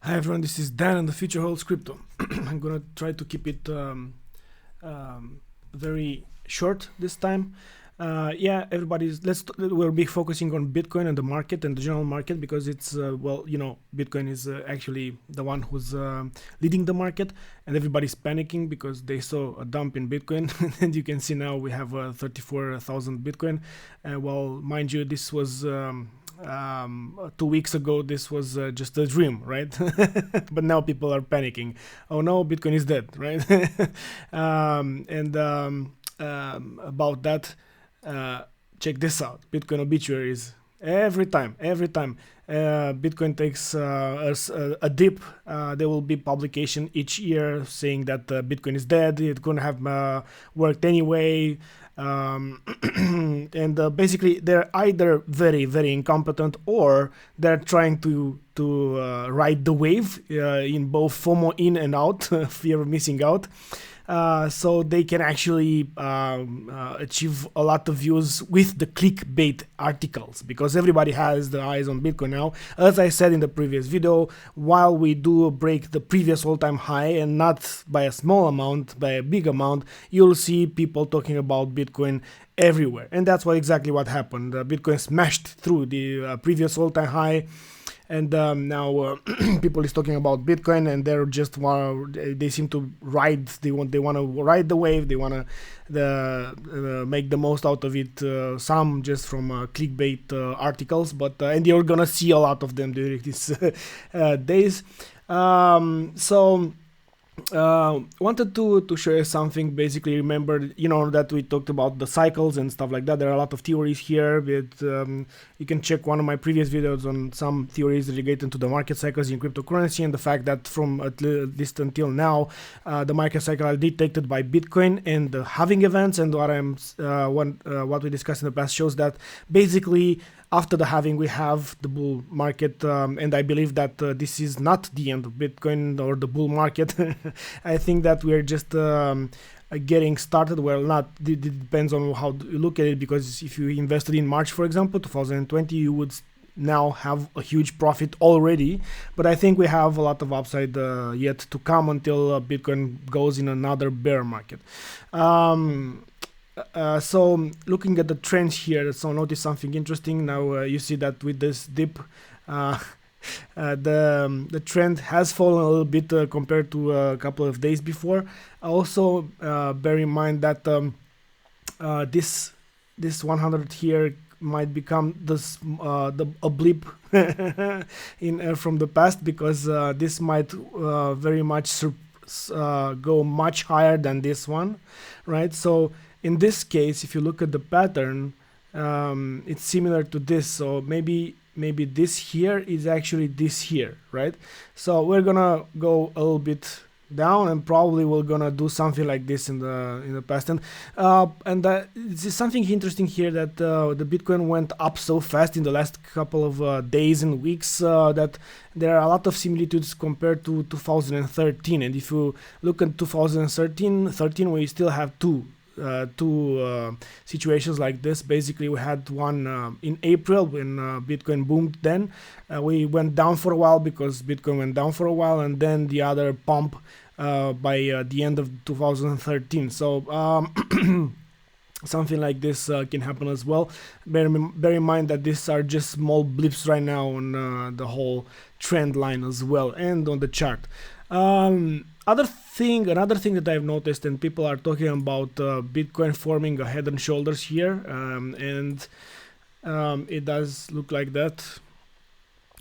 Hi everyone, this is Dan and the Future Holds Crypto. I'm gonna try to keep it very short this time. Yeah, everybody's. We'll be focusing on Bitcoin and the market and the general market because it's Bitcoin is actually the one who's leading the market, and everybody's panicking because they saw a dump in Bitcoin, and you can see now we have 34,000 Bitcoin. Well, mind you, this was 2 weeks ago this was just a dream, right? But now people are panicking. Oh no, Bitcoin is dead, right? And About that, check this out. Bitcoin obituaries. Every time Bitcoin takes a dip, there will be publication each year saying that Bitcoin is dead, it couldn't have worked anyway. And Basically they're either very incompetent, or they're trying to ride the wave in both FOMO, in and out, fear of missing out, so they can actually achieve a lot of views with the clickbait articles, because everybody has the eyes on Bitcoin now. As I said in the previous video, while we do break the previous all-time high, and not by a small amount, by a big amount, you'll see people talking about Bitcoin everywhere, and that's exactly what happened. Bitcoin smashed through the previous all-time high, and now people is talking about Bitcoin, and they're just they seem to ride. They want to ride the wave. They want to make the most out of it. Some just from clickbait articles, and you're gonna see a lot of them during these days. So wanted to show you something. Basically, remember, that we talked about the cycles and stuff like that. There are a lot of theories here, but you can check one of my previous videos on some theories related to the market cycles in cryptocurrency, and the fact that from at least until now, the market cycle are dictated by Bitcoin and the halving events. And what we discussed in the past shows that basically after the halving we have the bull market, and I believe that this is not the end of Bitcoin or the bull market. I think that we're just getting started. Well, not, it depends on how you look at it, because if you invested in March, for example, 2020, you would now have a huge profit already. But I think we have a lot of upside yet to come until Bitcoin goes in another bear market. So looking at the trends here, so notice something interesting. Now you see that with this dip, the trend has fallen a little bit compared to a couple of days before. Also, bear in mind that this 100 here might become a blip in from the past, because this might very much go much higher than this one, right? So in this case, if you look at the pattern, it's similar to this. So maybe this here is actually this here, right? So we're gonna go a little bit down, and probably we're gonna do something like this in the past. And this is something interesting here, that the Bitcoin went up so fast in the last couple of days and weeks, that there are a lot of similitudes compared to 2013. And if you look at 2013, we still have two situations like this. Basically, we had one in April when Bitcoin boomed. Then we went down for a while because Bitcoin went down for a while, and then the other pump by the end of 2013. So something like this can happen as well. Bear in mind that these are just small blips right now on the whole trend line as well, and on the chart. Another thing that I've noticed, and people are talking about Bitcoin forming a head and shoulders here, and it does look like that.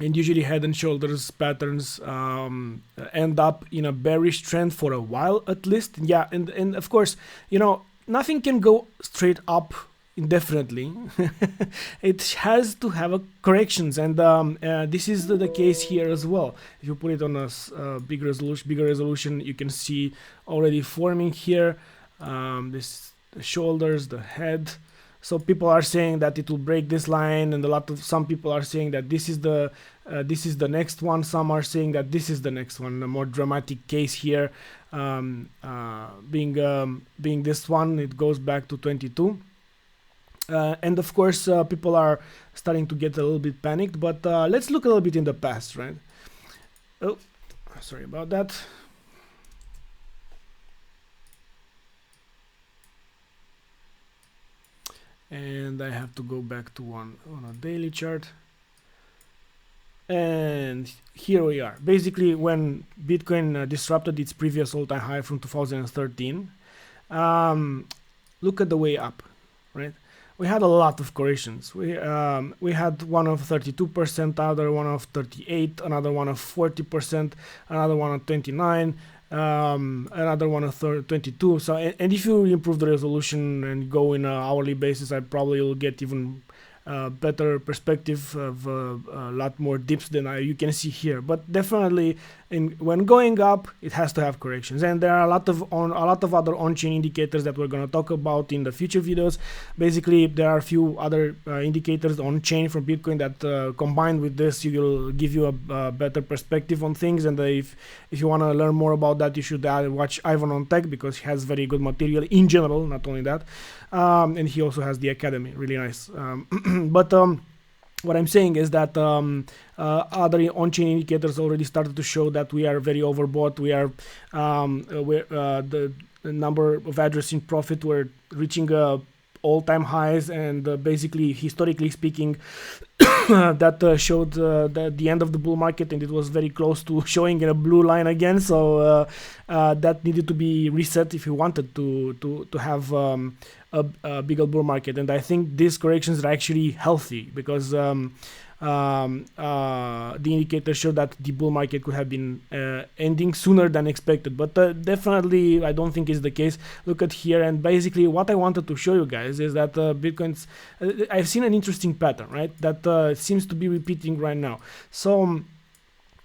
And usually head and shoulders patterns end up in a bearish trend for a while at least. Yeah, and of course, nothing can go straight up indefinitely. It has to have a corrections, and this is the case here as well. If you put it on a bigger resolution, you can see already forming here, this the shoulders, the head. So people are saying that it will break this line, and some people are saying that this is the next one. Some are saying that this is the next one. A more dramatic case here, being this one. It goes back to 22. And of course, people are starting to get a little bit panicked, but let's look a little bit in the past, right? Oh, sorry about that. And I have to go back to one on a daily chart. And here we are. Basically, when Bitcoin disrupted its previous all-time high from 2013, look at the way up, right? We had a lot of corrections. We had one of 32%, other one of 38, another one of 40%, another one of 29, another one of 22. So, and if you improve the resolution and go in an hourly basis, I probably will get even better perspective of a lot more dips than you can see here. But definitely, when going up, it has to have corrections, and there are a lot of other on-chain indicators that we're going to talk about in the future videos. Basically, there are a few other indicators on-chain from Bitcoin that combined with this, will give you a better perspective on things. And if you want to learn more about that, you should watch Ivan on Tech, because he has very good material in general, not only that. And he also has the academy, really nice. But what I'm saying is that other on-chain indicators already started to show that we are very overbought. We are the number of address in profit were reaching all-time highs, and basically, historically speaking, that showed the end of the bull market, and it was very close to showing in a blue line again. So that needed to be reset if you wanted to have a bigger bull market. And I think these corrections are actually healthy, because the indicators show that the bull market could have been ending sooner than expected. But definitely, I don't think is the case. Look at here, and basically what I wanted to show you guys is that Bitcoin's I've seen an interesting pattern, right, that seems to be repeating right now. So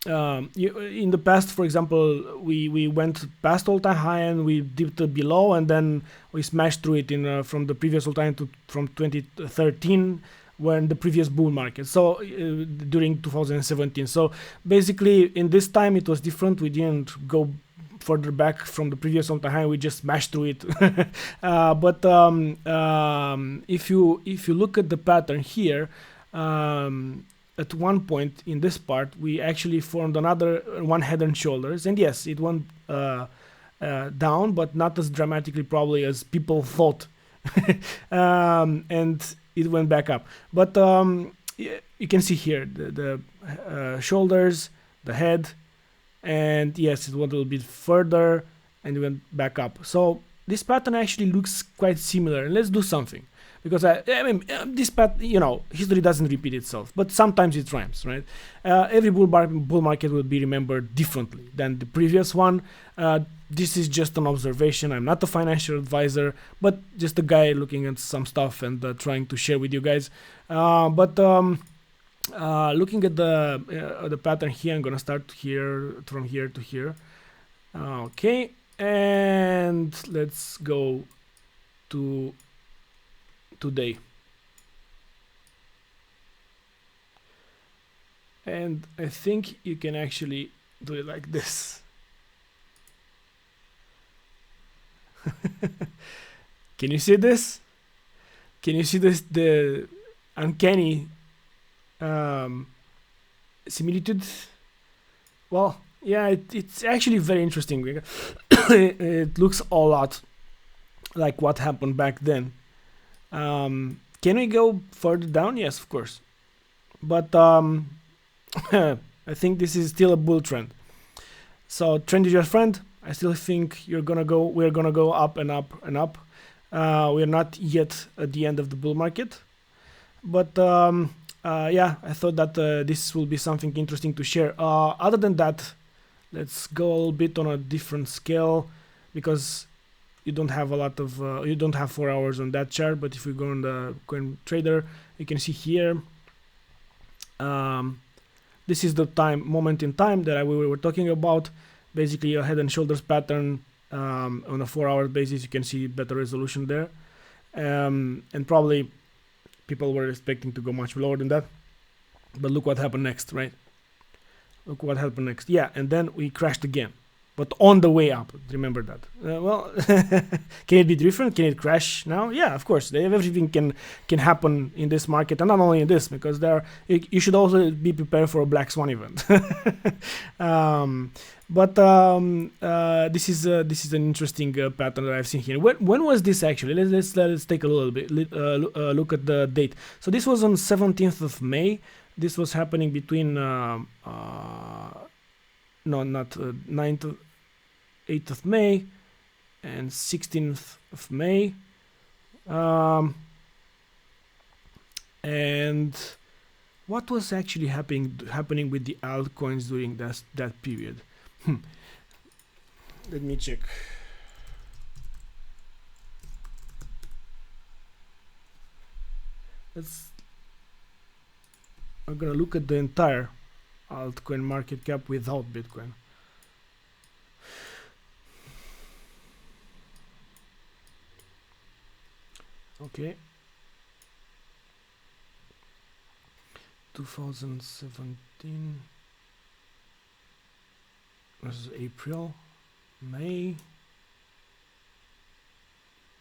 in the past, for example, we went past all-time high and we dipped below, and then we smashed through it in from the previous all-time from 2013, when the previous bull market, so during 2017. So basically, in this time it was different. We didn't go further back from the previous all-time high, we just smashed through it. But if you look at the pattern here, at one point in this part, we actually formed another one head and shoulders, and yes, it went down, but not as dramatically probably as people thought. And it went back up. But you can see here the shoulders, the head, and yes, it went a little bit further and it went back up. So this pattern actually looks quite similar. And let's do something, because I mean, this pattern, history doesn't repeat itself, but sometimes it rhymes, right? Every bull market will be remembered differently than the previous one. This is just an observation. I'm not a financial advisor, but just a guy looking at some stuff and trying to share with you guys. But looking at the pattern here, I'm gonna start here, from here to here. Okay, and let's go to today. And I think you can actually do it like this. Can you see this? Can you see this? The uncanny similitude? Well, yeah, it's actually very interesting. It looks a lot like what happened back then. Can we go further down? Yes, of course. But I think this is still a bull trend. So trend is your friend. I still think we're gonna go up and up and up. We're not yet at the end of the bull market, but yeah, I thought that this will be something interesting to share. Other than that, let's go a little bit on a different scale, because you don't have a lot of you don't have 4 hours on that chart. But if we go on the coin trader, you can see here. This is the moment in time that we were talking about. Basically, a head and shoulders pattern on a 4-hour basis. You can see better resolution there, and probably people were expecting to go much lower than that. But look what happened next, right? Look what happened next. Yeah, and then we crashed again. but on the way up. Remember that. Well, can it be different? Can it crash now? Yeah, of course. Everything can happen in this market, and not only in this, because you should also be prepared for a black swan event. This is an interesting pattern that I've seen here. When was this actually? Let's take a little bit look at the date. So this was on 17th of May. This was happening between no, not 9th, 8th of May and 16th of May. And what was actually happening with the altcoins during that period? Let me check. I'm gonna look at the entire altcoin market cap without Bitcoin. Okay. 2017 versus April, May.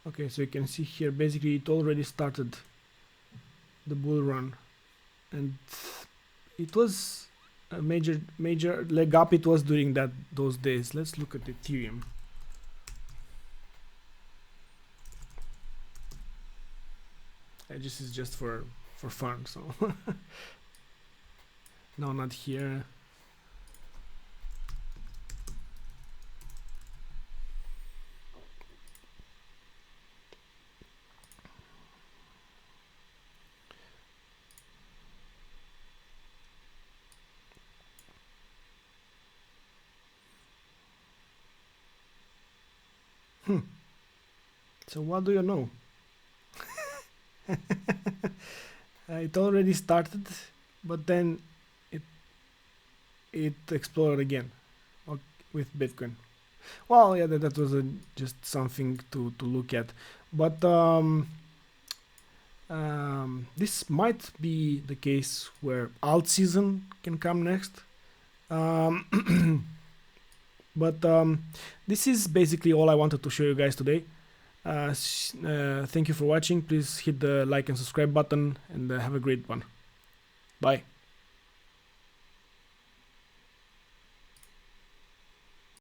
Okay, so you can see here basically it already started the bull run, and it was a major leg up. It was during those days. Let's look at Ethereum. This is just for fun, so no, not here. So what do you know? It already started, but then it exploded again with Bitcoin. Well, yeah, that was just something to look at, but this might be the case where alt season can come next. But this is basically all I wanted to show you guys today. Thank you for watching. Please hit the like and subscribe button, and have a great one. Bye.